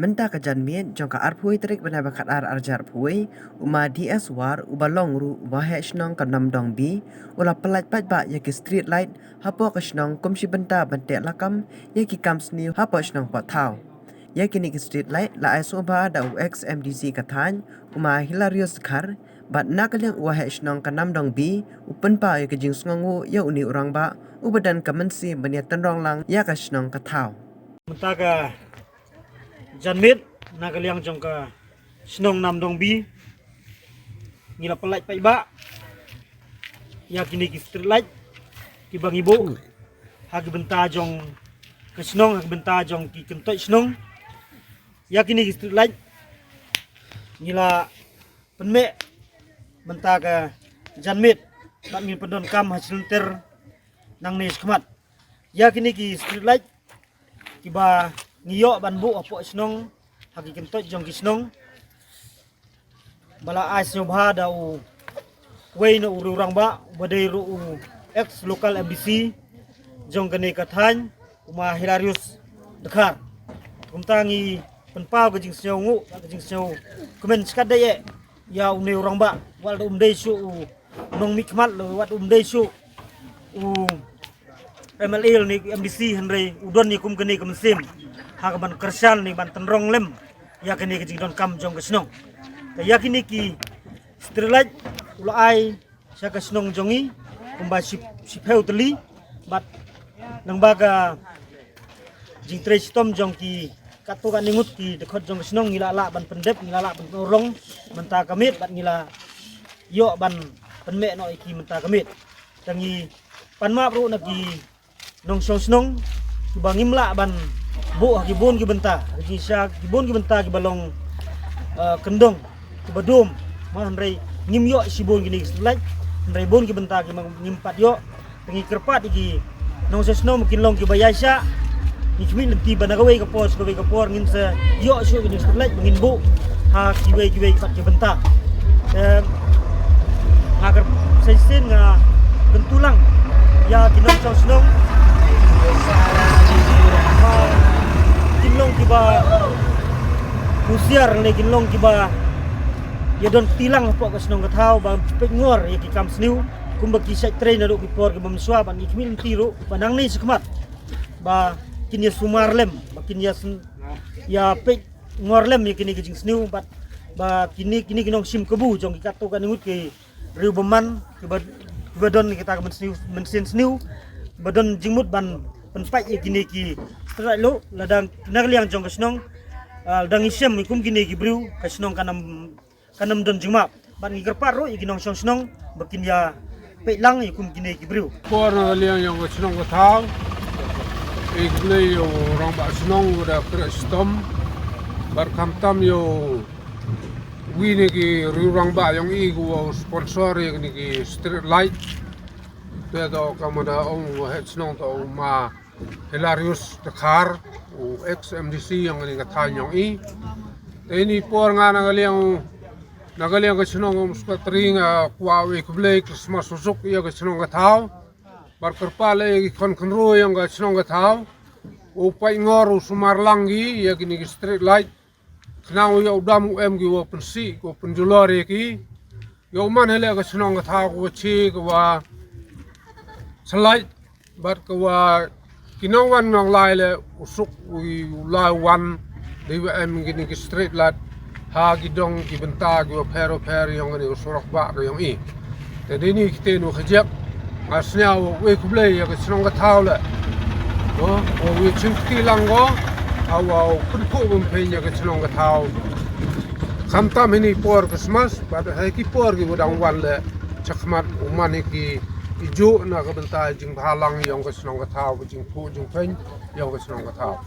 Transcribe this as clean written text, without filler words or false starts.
Menta ka janmien jong ka arpui trik bena bakat arjar pui uma DS war ubalong ru wahe shnong ka namdong bi ula pelat pat ba ya ki street light hapo ka shnong kumshi benta bante lakam ya ki kam sniu hapo shnong pot thau ya kini ki street light la ai so ba da UXMDC ka than uma hilarious khar bat nakaliang wahe shnong ka namdong bi upen pa ya ki jing sngongu ya uni urang ba ubadan ka mensi benia tanrong lang ya ka shnong ka thau Menta ka janmit nakaliang jong ka snong namdong bi ngila pelait pai ba ya kini ki street light ki bang ibu hagi benta jong ka snong hagi benta jong ki kentot snong ya kini ki street light ngila penme menta ka janmit tak ngin pendon kam hasil ter nang ni skmat ya kini ki street light kiba ngiyok banbu apo snong hagi kentot jong ki snong bala ais nyobha da u wei no urang ba badai ru ex local MDC jong kene kathan uma hilarious dekhar kumtangi penpau ke jing snong ngu ke jing snong komen skat de ya uni urang ba wal dei su nong mikmat lo wat dei su u MLL ni MDC Henry udon ni kum kene kemsim hakaban kersan ni ban tenrong lem ya kene ke jingdon kam jong kesnong ta ya kini ki street ula ai sya kesnong jongi kumba sipeu teli bat nang baga jing tre stom jong ki kato kan ningut ki dekot jong kesnong ngila la ban pendep ngila la ban orong menta kamit bat ngila yo ban penme no iki menta kamit tangi panma bro nagi nong snong bangim la ban bu gibon ki benta ki sya gibon ki benta ki balong kendong ki badum man rei ngim yo sibon gini selai rei bon ki benta ki ngimpat yo tengi kerpat iki nong snong mungkin long ki bayasya ni kmin lenti banagawe ka pos ka por ngin se yo syu gini selai ngin bu ha ki we pat ki benta agar sensin nga bentulang ya kinong snong kinlong kiba usiar ne kinlong kiba ya don tilang po ka snong kathau ba pengor ya ki kam sniu kumba ki sai train ro ki por ki bamswa ban ki min tiro panang ni skmat ba kinya sumarlem ba kinya ya pe ngorlem ya kini ki jing sniu ba kini kinong sim kebu jong ki kato kan ngut ki riu beman ki badon kita mensin sniu badon jingmut ban penpai gini ki setelah lo ladang nakliang jong kesnong ladang isem ikum gini ki briu kesnong kanam don jingmap ban ngi gerpar ro ikinong snong bakin ya pelang ikum gini ki briu por nakliang yang kesnong ka thau igle yo rong ba snong udah kristom barkam tam yo wini ki rurang ba yang igu sponsor yang ni ki street light pedo kamada het snong to ma hilarious dekhar UXMDC yang ni kathan yang ini por nga nagaliang ka snong skatring kwa we kuble Christmas susuk ya ka snong ka thau bar kerpale kon konro yang ka snong ka thau upai ngor sumarlangi ya kini ki street light knau ya udam gi wo pensi ko penjulore ki yo man hele ka snong ka thau ko chi ko wa selai bat ko wa kinawan nang lai le usuk wi lai wan DWM gini ki street light ha gidong ki benta ki pero yang ni usurok ba ko yang jadi ni kita no khajak asnya we kuble ya ka snong ka thau le o wi chimti lango awa kunko bum penya ka snong ka thau khamtam ini por Christmas bat ha ki por ki bodang wan le chakmat umani ki ijo na ka benta jing halang yang ka snong ka thau jing pu jing pen yang ka snong ka thau